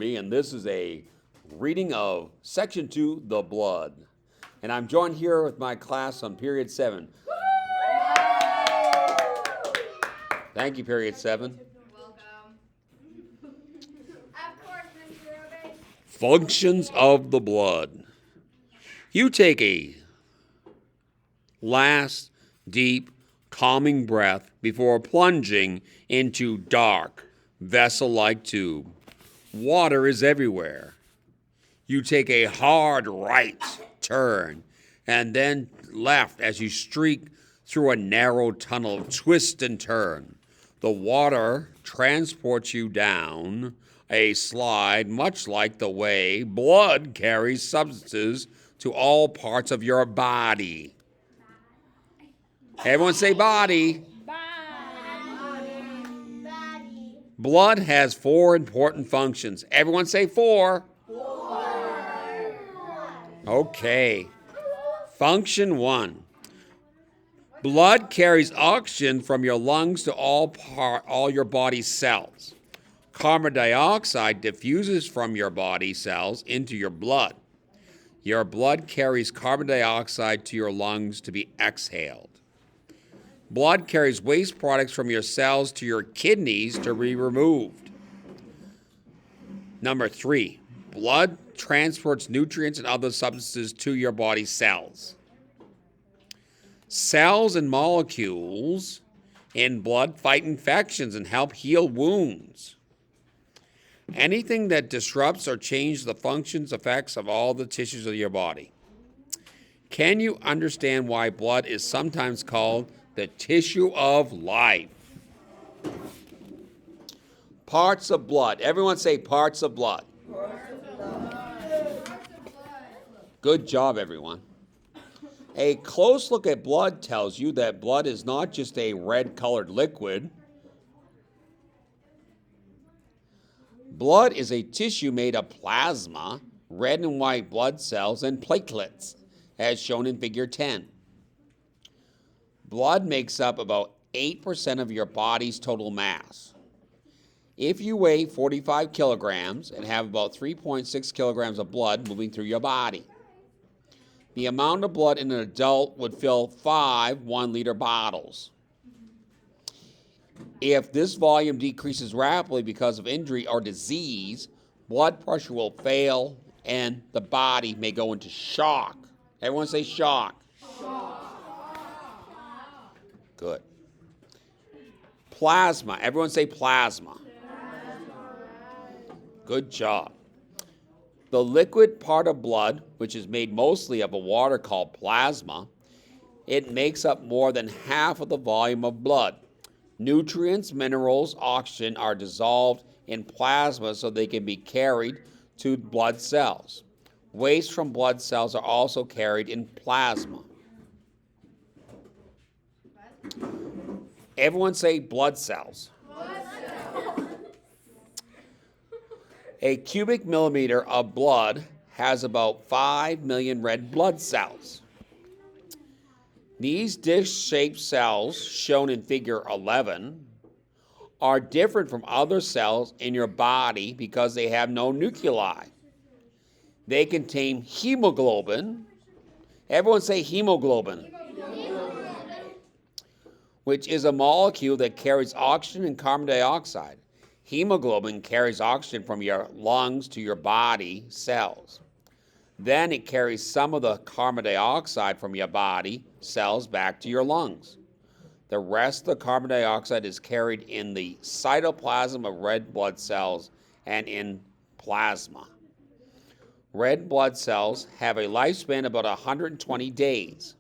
And this is a reading of Section 2, The Blood. And I'm joined here with my class on Period 7. Thank you, Period 7. Welcome. Of course, Mr. Rubin. Functions of the blood. You take a last, deep, calming breath before plunging into dark, vessel-like tube. Water is everywhere. You take a hard right turn and then left as you streak through a narrow tunnel of twist and turn. The water transports you down a slide, much like the way blood carries substances to all parts of your body. Everyone say body. Blood has 4 important functions. Everyone say 4. Okay. Function 1. Blood carries oxygen from your lungs to all your body cells. Carbon dioxide diffuses from your body cells into your blood. Your blood carries carbon dioxide to your lungs to be exhaled. Blood carries waste products from your cells to your kidneys to be removed. Number 3, blood transports nutrients and other substances to your body cells. Cells and molecules in blood fight infections and help heal wounds. Anything that disrupts or changes the functions affects of all the tissues of your body. Can you understand why blood is sometimes called the tissue of life? Parts of blood. Everyone say parts of blood. Good job, everyone. A close look at blood tells you that blood is not just a red-colored liquid. Blood is a tissue made of plasma, red and white blood cells, and platelets, as shown in Figure 10. Blood makes up about 8% of your body's total mass. If you weigh 45 kilograms and have about 3.6 kilograms of blood moving through your body, the amount of blood in an adult would fill 5 1-liter bottles. If this volume decreases rapidly because of injury or disease, blood pressure will fail and the body may go into shock. Everyone say shock. Good. Plasma. Everyone say plasma. Good job. The liquid part of blood, which is made mostly of a water called plasma, it makes up more than half of the volume of blood. Nutrients, minerals, oxygen are dissolved in plasma so they can be carried to blood cells. Waste from blood cells are also carried in plasma. Everyone say blood cells. A cubic millimeter of blood has about 5 million red blood cells. These dish-shaped cells, shown in Figure 11, are different from other cells in your body because they have no nuclei. They contain hemoglobin. Everyone say hemoglobin. Which is a molecule that carries oxygen and carbon dioxide. Hemoglobin carries oxygen from your lungs to your body cells. Then it carries some of the carbon dioxide from your body cells back to your lungs. The rest of the carbon dioxide is carried in the cytoplasm of red blood cells and in plasma. Red blood cells have a lifespan of about 120 days.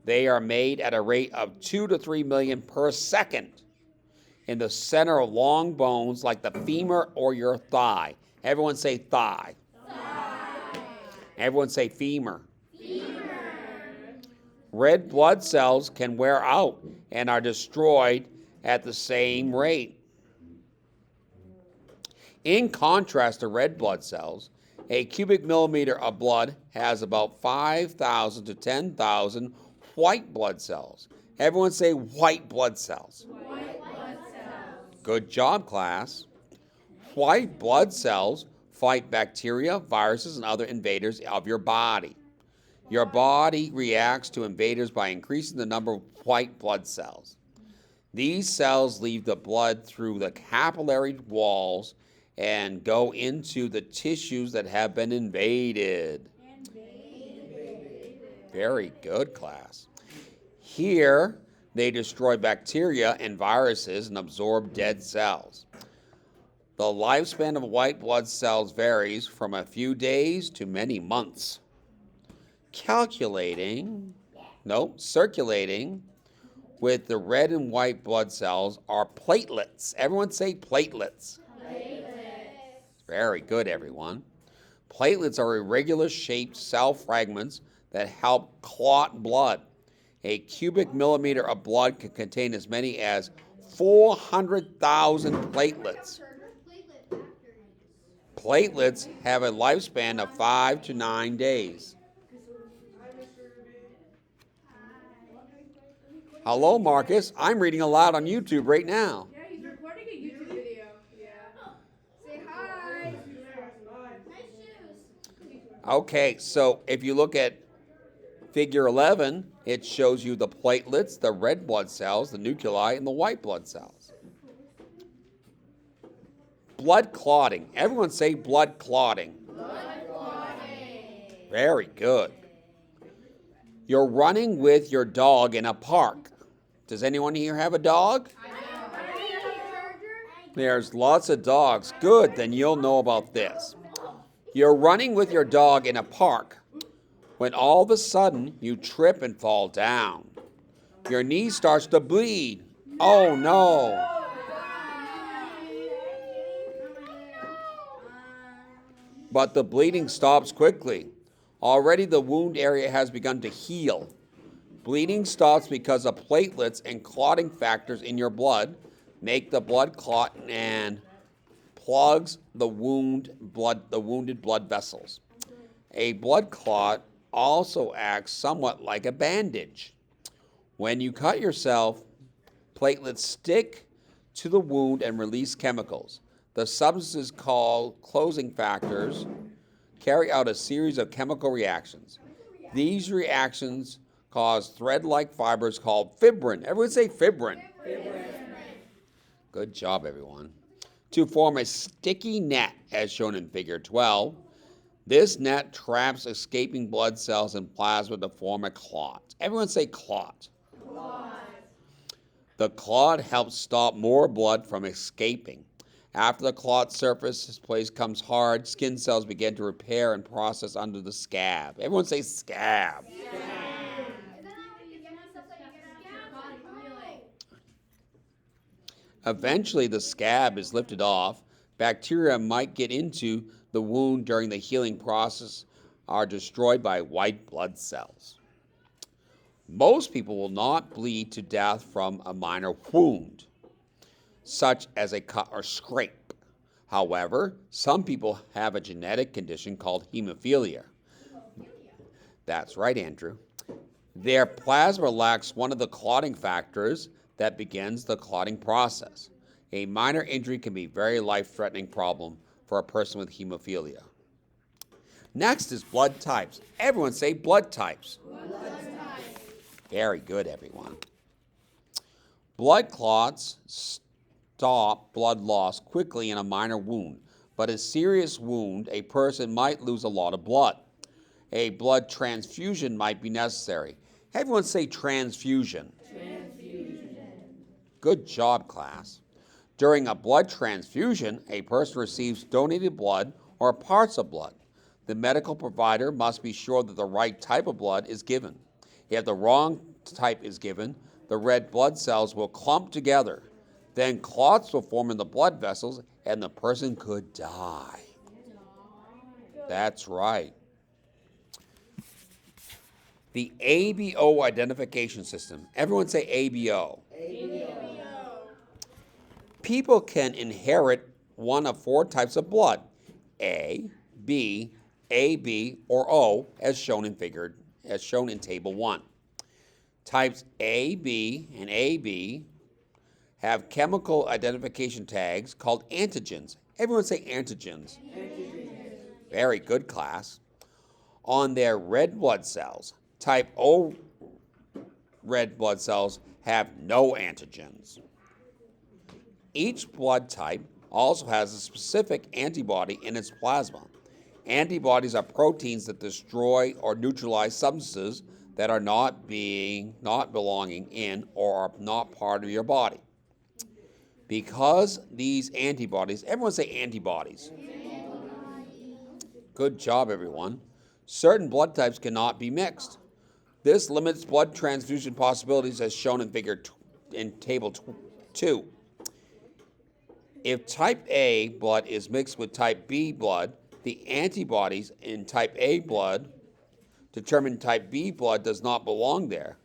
They are made at a rate of 2 to 3 million per second in the center of long bones like the femur or your thigh. Everyone say thigh. Thigh. Everyone say femur. Femur. Red blood cells can wear out and are destroyed at the same rate. In contrast to red blood cells, a cubic millimeter of blood has about 5,000 to 10,000 white blood cells. Everyone say white blood cells. White blood cells. Good job, class. White blood cells fight bacteria, viruses, and other invaders of your body. Your body reacts to invaders by increasing the number of white blood cells. These cells leave the blood through the capillary walls and go into the tissues that have been invaded. Very good, class. Here, they destroy bacteria and viruses and absorb dead cells. The lifespan of white blood cells varies from a few days to many months. Circulating with the red and white blood cells are platelets. Everyone say platelets. Very good, everyone. Platelets are irregular shaped cell fragments that help clot blood. A cubic millimeter of blood can contain as many as 400,000 platelets. Platelets have a lifespan of 5 to 9 days. Hello, Marcus. I'm reading aloud on YouTube right now. Yeah, he's recording a YouTube video. Yeah. Say hi. Nice shoes. Okay, so if you look at Figure 11, it shows you the platelets, the red blood cells, the nuclei, and the white blood cells. Blood clotting. Everyone say blood clotting. Blood clotting. Very good. You're running with your dog in a park. Does anyone here have a dog? I know. There's lots of dogs. Good, then you'll know about this. You're running with your dog in a park when all of a sudden you trip and fall down. Your knee starts to bleed. Oh no. But the bleeding stops quickly. Already the wound area has begun to heal. Bleeding stops because of platelets and clotting factors in your blood make the blood clot and plugs the wounded blood vessels. A blood clot also acts somewhat like a bandage. When you cut yourself, platelets stick to the wound and release chemicals. The substances called clotting factors carry out a series of chemical reactions. These reactions cause thread-like fibers called fibrin. Everyone say fibrin. Good job, everyone. To form a sticky net, as shown in Figure 12. This net traps escaping blood cells and plasma to form a clot. Everyone say clot. The clot helps stop more blood from escaping. After the clot surface place comes hard, skin cells begin to repair and process under the scab. Everyone say scab. Eventually, the scab is lifted off. Bacteria might get into the wound during the healing process, are destroyed by white blood cells. Most people will not bleed to death from a minor wound, such as a cut or scrape. However, some people have a genetic condition called hemophilia. That's right, Andrew. Their plasma lacks one of the clotting factors that begins the clotting process. A minor injury can be a very life-threatening problem for a person with hemophilia. Next is blood types. Everyone say blood types. Very good, everyone. Blood clots stop blood loss quickly in a minor wound, but a serious wound, a person might lose a lot of blood. A blood transfusion might be necessary. Everyone say transfusion. Good job, class. During a blood transfusion, a person receives donated blood or parts of blood. The medical provider must be sure that the right type of blood is given. If the wrong type is given, the red blood cells will clump together. Then clots will form in the blood vessels and the person could die. That's right. The Abo Identification System. Everyone say ABO. People can inherit one of four types of blood: A, B, AB, or O, as shown in Table 1. Types A, B, and AB have chemical identification tags called antigens. Everyone say antigens. Very good, class. On their red blood cells, type O red blood cells have no antigens. Each blood type also has a specific antibody in its plasma. Antibodies are proteins that destroy or neutralize substances that are not belonging in or are not part of your body. Because these antibodies, everyone say antibodies. Good job, everyone. Certain blood types cannot be mixed. This limits blood transfusion possibilities as shown in table 2. If type A blood is mixed with type B blood, the antibodies in type A blood determine type B blood does not belong there.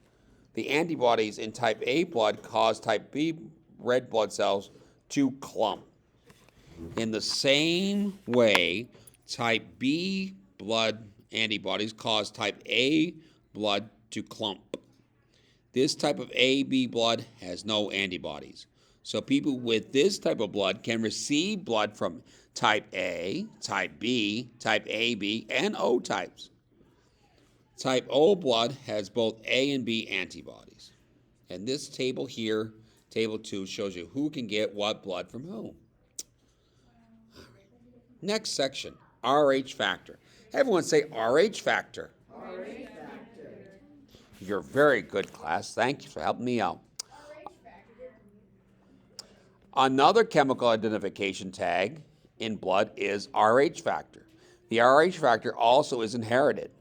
The antibodies in type A blood cause type B red blood cells to clump. In the same way, type B blood antibodies cause type A blood to clump. This type of AB blood has no antibodies. So people with this type of blood can receive blood from type A, type B, type AB, and O types. Type O blood has both A and B antibodies. And this table here, table 2, shows you who can get what blood from whom. Next section, RH factor. Everyone say RH factor. RH factor. You're very good, class. Thank you for helping me out. Another chemical identification tag in blood is RH factor. The RH factor also is inherited.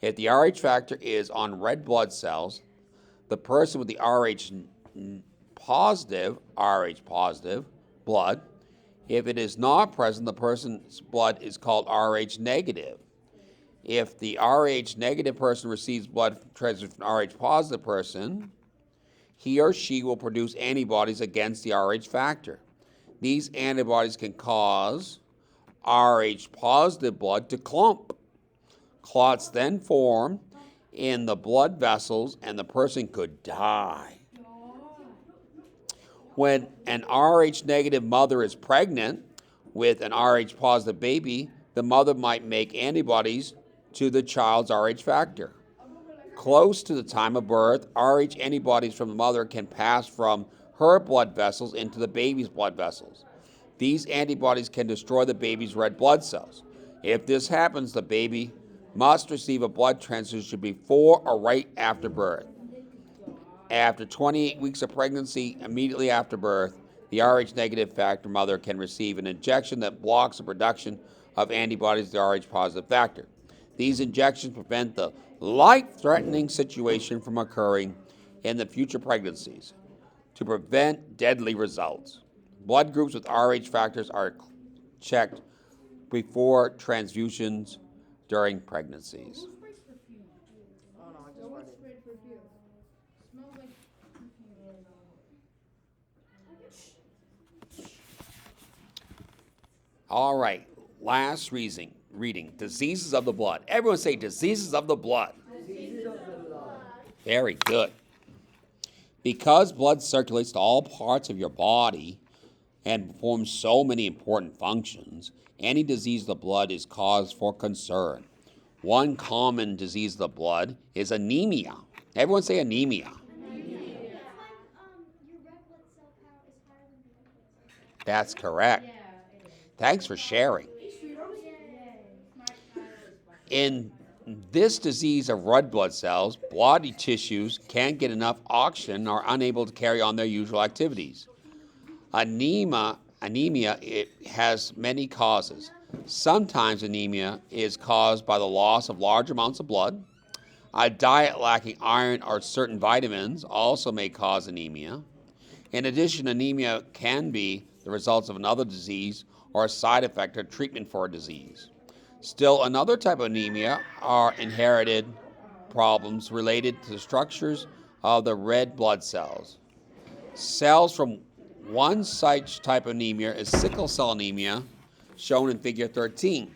If the RH factor is on red blood cells, the person with the RH positive blood, if it is not present, the person's blood is called RH negative. If the RH negative person receives blood transfusion from an RH positive person, he or she will produce antibodies against the RH factor. These antibodies can cause RH positive blood to clump. Clots then form in the blood vessels and the person could die. When an RH negative mother is pregnant with an RH positive baby, the mother might make antibodies to the child's RH factor. Close to the time of birth, RH antibodies from the mother can pass from her blood vessels into the baby's blood vessels. These antibodies can destroy the baby's red blood cells. If this happens, the baby must receive a blood transfusion before or right after birth. After 28 weeks of pregnancy, immediately after birth, the RH negative factor mother can receive an injection that blocks the production of antibodies to the RH positive factor. These injections prevent the life-threatening situation from occurring in the future pregnancies to prevent deadly results. Blood groups with RH factors are checked before transfusions during pregnancies. All right, last reading. Diseases of the blood. Everyone say diseases of the blood. Diseases of the blood. Very good. Because blood circulates to all parts of your body and performs so many important functions, any disease of the blood is cause for concern. One common disease of the blood is anemia. Everyone say anemia. That's correct. Thanks for sharing. In this disease of red blood cells, body tissues can't get enough oxygen or are unable to carry on their usual activities. Anemia it has many causes. Sometimes anemia is caused by the loss of large amounts of blood. A diet lacking iron or certain vitamins also may cause anemia. In addition, anemia can be the result of another disease or a side effect of treatment for a disease. Still, another type of anemia are inherited problems related to the structures of the red blood cells. Cells from one such type of anemia is sickle cell anemia, shown in figure 13.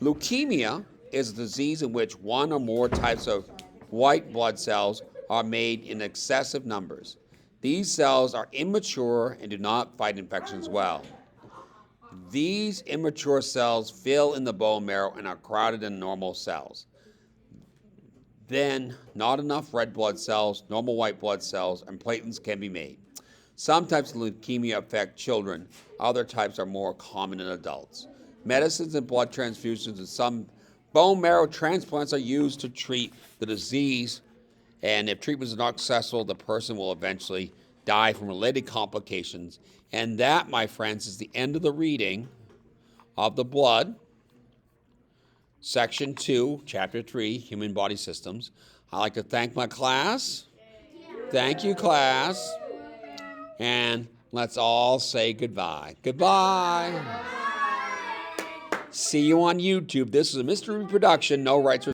Leukemia is a disease in which one or more types of white blood cells are made in excessive numbers. These cells are immature and do not fight infections well. These immature cells fill in the bone marrow and are crowded in normal cells. Then, not enough red blood cells, normal white blood cells, and platelets can be made. Some types of leukemia affect children. Other types are more common in adults. Medicines and blood transfusions and some bone marrow transplants are used to treat the disease, and if treatments are not successful, the person will eventually die from related complications. And that, my friends, is the end of the reading of the blood, Section 2, Chapter 3, Human Body Systems. I'd like to thank my class. Thank you, class. And let's all say goodbye. Goodbye. See you on YouTube. This is a mystery production, no rights reserved.